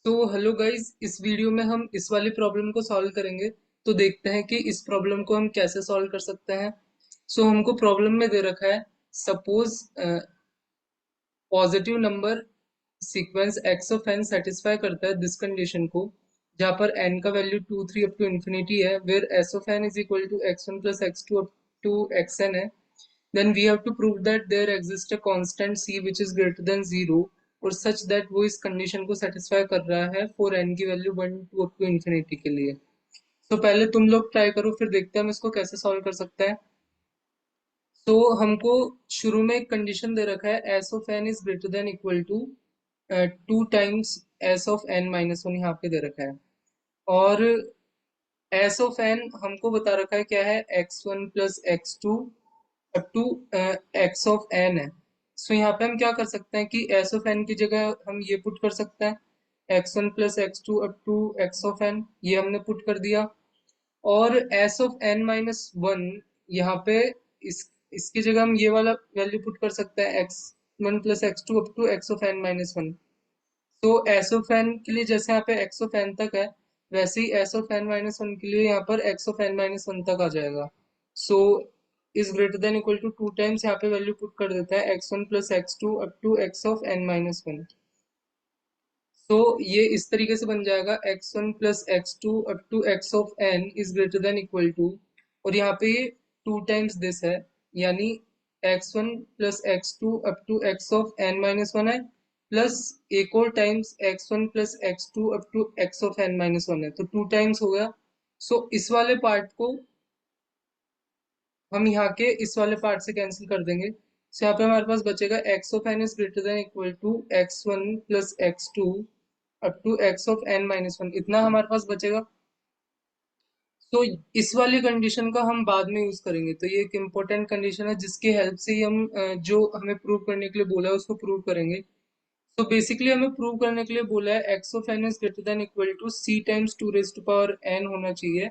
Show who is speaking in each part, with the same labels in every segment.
Speaker 1: तो hello guys, इस video में हम इस वाली प्रॉब्लम को सॉल्व करेंगे। तो देखते हैं कि इस प्रॉब्लम को हम कैसे सॉल्व कर सकते हैं। हमको प्रॉब्लम में दे रखा है, suppose positive number sequence x of n satisfy करता है दिस कंडीशन को, जहाँ पर एन का वैल्यू 2 3 अप टू इन्फिनिटी है, where S of n is equal to x1 plus x2 up to xn है। Then we have to prove that there exists a constant c which is greater than 0 और such that वो इस condition को satisfy कर रहा है for n की value 1 to up to infinity के लिए। पहले तुम लोग ट्राई करो, फिर देखते हैं हम इसको कैसे सॉल्व कर सकते हैं। हमको शुरू में एक कंडीशन दे रखा है, S of n is greater than equal to 2 times S of n minus one, यहाँ पे दे रखा है। और एस ऑफ एन हमको बता रखा है क्या है, x1 plus x2 up to x of n है। यहाँ पे हम क्या कर सकते हैं कि एस ऑफ एन की जगह हम ये पुट कर सकते हैं, x1 plus x2 up to x of n, ये हमने पुट कर दिया। और S of n minus one, यहाँ पे इसकी जगह हम ये वाला वैल्यू पुट कर सकते हैं, x1 plus x2 up to x of n minus one. तो एस ऑफ एन के लिए जैसे यहाँ पे एक्स ऑफ एन तक है, वैसे ही s of n minus one के लिए यहाँ पर x of n minus one तक आ जाएगा। So is greater than equal to 2 times यहाँ पे वैल्यू पुट कर देता है, x1 plus x2 up to x of n minus one. ये इस तरीके से बन जाएगा, x1 plus x2 up to x of n is greater than equal to, और यहाँ पे ये 2 टाइम्स दिस है, यानी x1 plus x2 up to x of n minus one है, प्लस एक और times x1 plus x2 up to x of n minus one है, तो 2 टाइम्स हो गया। इस वाले पार्ट को हम यहाँ के इस वाले पार्ट से कैंसिल कर देंगे। यहाँ पे हमारे पास बचेगा x of n is greater than equal to x1 plus x2 up to x of n minus one, इतना हमारे पास बचेगा। इस वाली कंडीशन का हम बाद में यूज करेंगे, तो ये एक इम्पोर्टेंट कंडीशन है जिसकी हेल्प से ही हम जो हमें प्रूव करने के लिए बोला है उसको प्रूव करेंगे। बेसिकली हमें प्रूव करने के लिए बोला है x of n is greater than equal to c times two raise to power n होना चाहिए,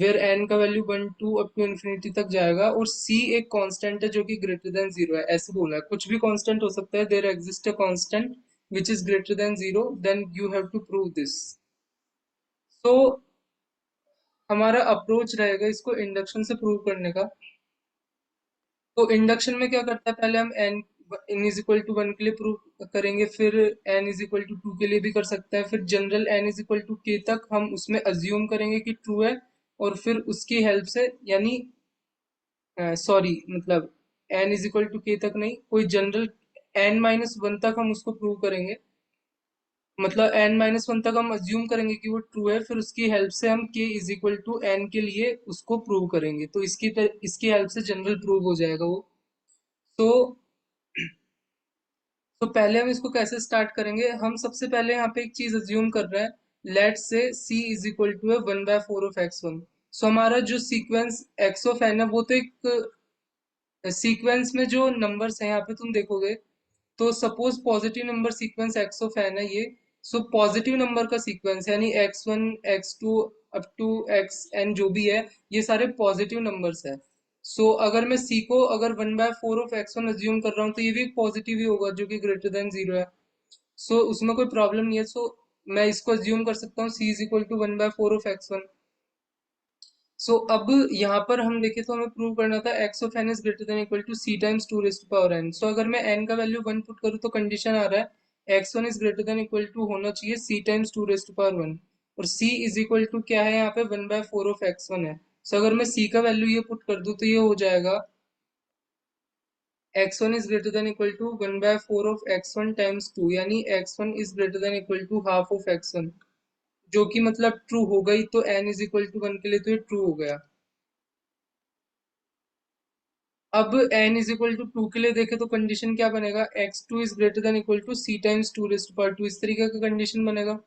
Speaker 1: वेयर एन का वैल्यू 1 2 अप टू इन्फिनिटी तक जाएगा, और सी एक कांस्टेंट है जो कि ग्रेटर देन जीरो है, ऐसे बोला है। कुछ भी कांस्टेंट हो सकता है, there exist a constant which is greater than zero, then you have to prove this. तो हमारा अप्रोच रहेगा इसको इंडक्शन से प्रूव करने का। इंडक्शन में क्या करता है, पहले हम n n is equal to one के लिए प्रूव करेंगे, फिर n is equal to two के लिए भी कर सकते हैं, फिर general n is equal to k तक हम उसमें अज्यूम करेंगे कि ट्रू है, और फिर उसकी हेल्प से, यानी सॉरी मतलब N is equal to k तक नहीं, कोई जनरल एन माइनस वन तक हम उसको प्रूव करेंगे। मतलब एन माइनस वन तक हम अज्यूम करेंगे कि वो ट्रू है, फिर उसकी हेल्प से हम के इज इक्वल टू एन के लिए उसको प्रूव करेंगे, तो इसकी हेल्प से जनरल प्रूव हो जाएगा वो। तो पहले हम इसको कैसे स्टार्ट करेंगे, हम सबसे पहले यहाँ पे एक चीज अज्यूम कर रहे हैं, लेट से c इज इक्वल टू है 1/4 ऑफ x1। हमारा जो सीक्वेंस x ऑफ n है वो तो एक सीक्वेंस में जो नंबर्स हैं यहाँ पे तुम देखोगे, तो suppose positive number sequence x of n है ये। पॉजिटिव नंबर का सीक्वेंस यानी x1 x2 up to x N जो भी है, ये सारे पॉजिटिव नंबर्स है। अगर मैं सी को अगर 1/4 ऑफ x1 अज्यूम कर रहा हूँ, तो ये भी एक पॉजिटिव ही होगा जो कि ग्रेटर देन जीरो है। उसमें कोई प्रॉब्लम नहीं है। मैं इसको अज्यूम कर सकता हूँ c is equal to 1/4 of x1। अब यहाँ पर हम देखें तो हमें प्रूव करना था x of n is greater than equal to c times two raise to power n. अगर मैं एन का वैल्यू वन पुट करूँ तो कंडीशन आ रहा है x one is greater than equal to होना चाहिए c times two raise to power one, और सी इज इक्वल टू क्या है यहाँ पे 1/4 ऑफ एक्स वन है। अगर मैं सी का वैल्यू ये पुट कर दूँ तो ये हो जाएगा x one is greater than equal to 1/4 of x one times two, यानी x one is greater than equal to half of x one, जो कि मतलब ट्रू हो गई। तो n is equal to one के लिए तो ये ट्रू हो गया। अब n is equal to two के लिए देखे तो कंडीशन क्या बनेगा, x2 is greater than equal to c times two raise to power to, इस तरीके का कंडीशन बनेगा।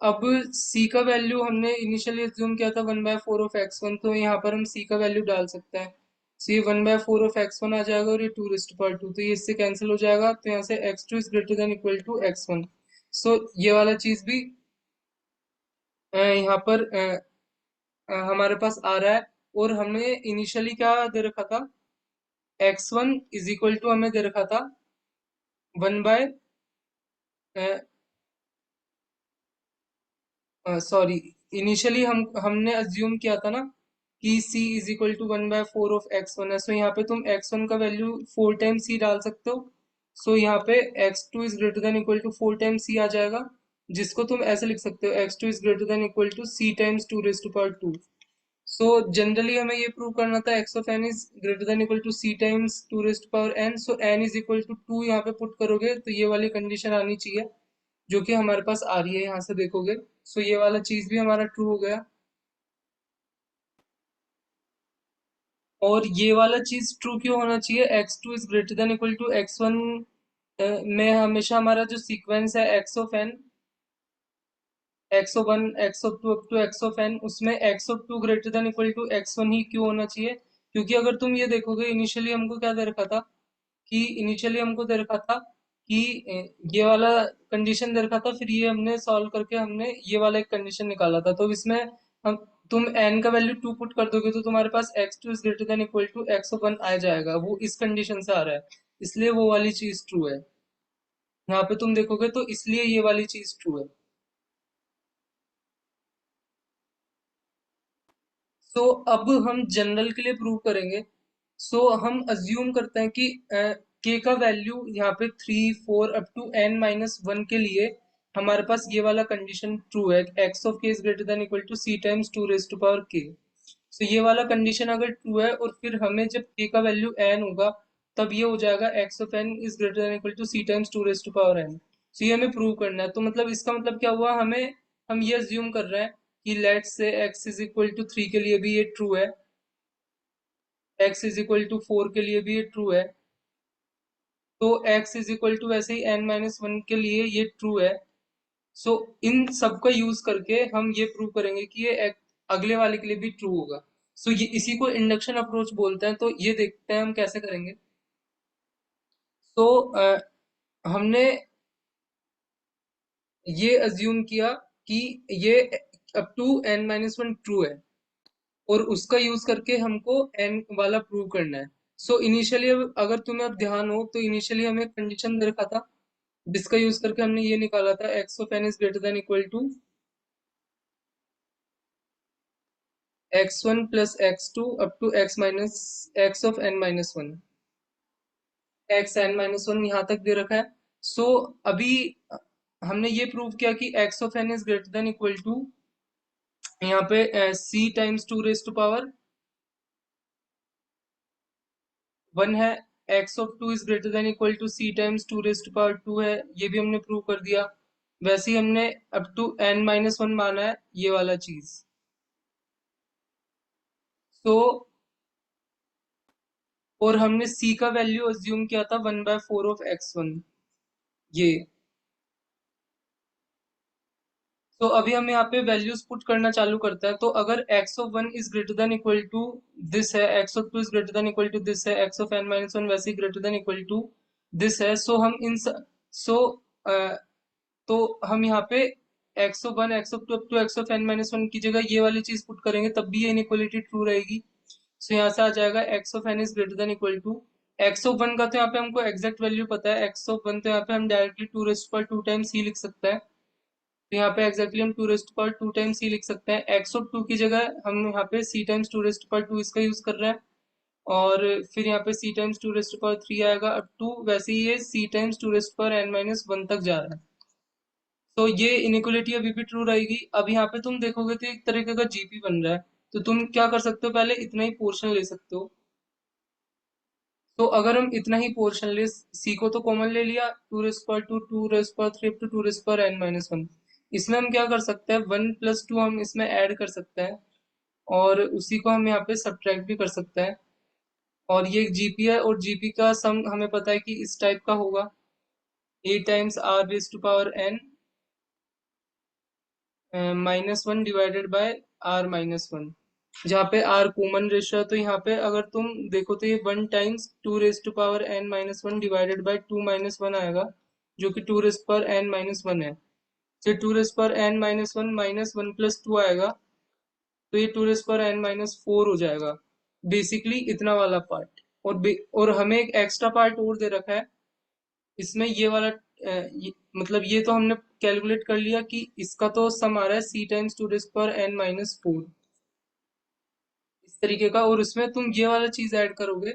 Speaker 1: अब c का वैल्यू हमने इनिशियली अज्यूम किया था 1/4 ऑफ x1, तो यहाँ पर हम c का वैल्यू डाल सकते हैं। ये 1/4 ऑफ x1 आ जाएगा, और ये two raise to power two, तो ये इससे कैंसिल हो जाएगा, तो यहाँ से x2 is greater than equal to x1। ये वाला चीज भी यहाँ पर हमारे पास आ रहा है। और हमने इनिशियली क्या दे रखा था, x1 इज इक्वल टू हमें दे रखा था 1 बाय सॉरी, इनिशियली हमने अज्यूम किया था ना कि c is equal to 1/4 of x1 है। सो यहाँ पे तुम x1 का वैल्यू 4 टाइम्स c डाल सकते हो। सो यहाँ पे x2 is greater than equal to 4 times c आ जाएगा, जिसको तुम ऐसे लिख सकते हो x2 is greater than equal to c times 2 raise to power 2। So generally हमें ये प्रूव करना था x of n is greater than equal to c times 2 raise to power n। So n is equal to 2 यहाँ पे put करोगे तो ये वाली कंडीशन आनी चाहिए, जो कि हमारे पास आ रही है यहाँ से देखोगे। सो ये वाला चीज भी हमारा ट्रू हो गया। और ये वाला चीज ट्रू क्यों होना चाहिए, x2 is greater than equal to x1 में हमेशा हमारा जो सीक्वेंस है x of n, x1 x2 up to x of n, उसमें x2 greater than equal to x1 ही क्यों होना चाहिए? क्योंकि अगर तुम ये देखोगे इनिशियली हमको क्या दे रखा था, कि इनिशियली हमको दे रखा था कि ये वाला कंडीशन दे रखा था, फिर ये हमने सॉल्व करके हमने ये वाला एक कंडीशन निकाला था। तो इसमें हम तुम n का वैल्यू 2 पुट कर दोगे तो तुम्हारे पास x2 is greater than equal to x1 आ जाएगा, वो इस कंडीशन से आ रहा है, इसलिए वो वाली चीज ट्रू है। यहाँ पे तुम देखोगे तो इसलिए ये वाली चीज ट्रू है। सो अब हम जनरल के लिए प्रूव करेंगे। सो हम अज्यूम करते हैं कि k का वैल्यू यहाँ पे 3 4 अप टू n-1 के लिए हमारे पास ये वाला कंडीशन ट्रू है, x of k is greater than equal to c times 2 raise to power k। So ये वाला कंडीशन अगर ट्रू है और फिर हमें जब k का वैल्यू n होगा, तब ये हो जाएगा x of n is greater than equal to c times 2 raise to power n। So ये हमें प्रूव करना है। तो मतलब इसका मतलब क्या हुआ, हम ये अज्यूम कर रहे हैं कि let's say x is equal to 3 के लिए भी ये ट्रू है, x इज इक्वल टू 4 के लिए भी ये ट्रू है, तो x इज इक्वल टू वैसे ही n-1 के लिए ये ट्रू है। सो इन सब का यूज करके हम ये प्रूव करेंगे कि ये अगले वाले के लिए भी ट्रू होगा। सो ये इसी को इंडक्शन अप्रोच बोलते हैं। तो ये देखते हैं हम कैसे करेंगे। तो हमने ये अज्यूम किया कि ये अप टू n-1 ट्रू है, और उसका यूज करके हमको n वाला प्रूव करना है। सो इनिशियली अगर तुम्हें अब ध्यान हो तो इनिशियली हमें कंडीशन दे रखा था, जिसका यूज करके हमने ये निकाला था x of n is greater than equal to x1 plus x2 up to x minus x of n-1, x n-1 यहाँ तक दे रखा है। सो अभी हमने ये प्रूव किया कि x of n is greater than equal to यहाँ पे c times 2 raise to power 1 है, x of 2 is greater than equal to c times 2 raise to power 2 है, ये भी हमने प्रूव कर दिया। वैसे ही हमने अप टू n-1 माना है ये वाला चीज। तो और हमने c का वैल्यू अज्यूम किया था 1/4 ऑफ x1, ये। तो अभी हम यहाँ पे वैल्यूज पुट करना चालू करते हैं। तो अगर x of 1 is greater than equal to this है, x of 2 is greater than equal to this है, x ऑफ n-1 वैसे ही greater than equal to this है। सो हम इन सो तो हम यहाँ पे x of 1 x of 2 up to x of n-1 की जगह ये वाली चीज पुट करेंगे, तब भी ये इनइक्वालिटी ट्रू रहेगी। सो यहाँ से आ जाएगा x of n is greater than equal to x of 1 का, तो यहाँ पे हमको एग्जैक्ट वैल्यू पता है x ऑफ 1, तो यहाँ पे हम डायरेक्टली 2 टाइम्स c लिख सकते हैं। तो यहाँ पे एग्जैक्टली हम 2 टाइम्स c लिख सकते हैं। x ऑफ 2 की जगह हम यहाँ पे c टाइम्स 2 इसका यूज कर रहे हैं, और फिर यहाँ पे c टाइम्स 2 आएगा अप टू, वैसे ही ये c टाइम्स 2 n-1 तक जा रहा है। तो ये इनइक्वालिटी अभी भी ट्रू रहेगी। अब यहाँ पे तुम देखोगे तो एक तरीके का जीपी बन रहा है। तो तुम क्या कर सकते हो, पहले इतना ही पोर्शन ले सकते हो। तो अगर हम इतना ही पोर्शन ले, सी को तो कॉमन ले लिया, 2 रेज पर 2 2 रेज पर 3 अप टू 2 रेज पर n-1, इसमें हम क्या कर सकते हैं, 1 + 2 हम इसमें ऐड कर सकते हैं, और उसी को हम यहाँ पे सब्ट्रैक्ट भी कर सकते हैं। और ये जीपी है, और जीपी का सम हमें पता है कि इस टाइप का होगा, a times r⁻n -1 divided by r-1, जहाँ पे r कॉमन रेशियो है। तो यहाँ पे अगर तुम देखो तो ये 1 टाइम्स 2 n-1 डिवाइडेड बाय 2 - 1 आएगा, जो कि 2 n-1 है। फिर 2 n-1 -1 + 2 आएगा, तो ये 2 n-4 हो जाएगा। बेसिकली इतना वाला पार्ट। और हमें एक एक्स्ट्रा पार्ट और दे रखा है इसमें, ये वाला मतलब ये तो हमने कैलकुलेट कर लिया कि इसका तो सम आ रहा है c टाइम्स 2 n-4 इस तरीके का, और उसमें तुम ये वाला चीज ऐड करोगे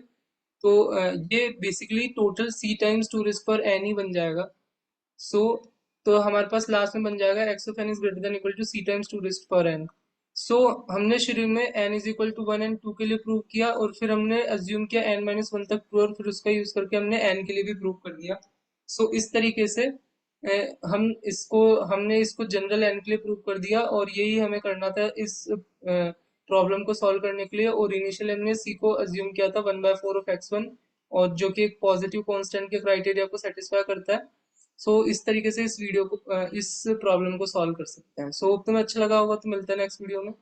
Speaker 1: तो ये basically total c times 2 n ही बन जाएगा। सो तो हमारे पास लास्ट में बन जाएगा x of n is greater than equal to c times 2 n। So हमने शुरू में n is equal to 1 and 2 के लिए प्रूव किया, और फिर हमने अज्यूम किया n-1 तक ट्रू, और फिर उसका यूज करके हमने n के लिए भी प्रूव कर दिया। सो इस तरीके से हमने इसको जनरल n के लिए प्रूव कर दिया, और यही हमें करना था इस प्रॉब्लम को सॉल्व करने के लिए। और इनिशियल हमने c को अज्यूम किया था 1/4 ऑफ x1, और जो कि एक पॉजिटिव कांस्टेंट के क्राइटेरिया को सेटिस्फाई करता है। सो इस तरीके से इस प्रॉब्लम को सॉल्व कर सकते हैं। सो तुम्हें अच्छा लगा होगा, तो मिलते हैं नेक्स्ट वीडियो में।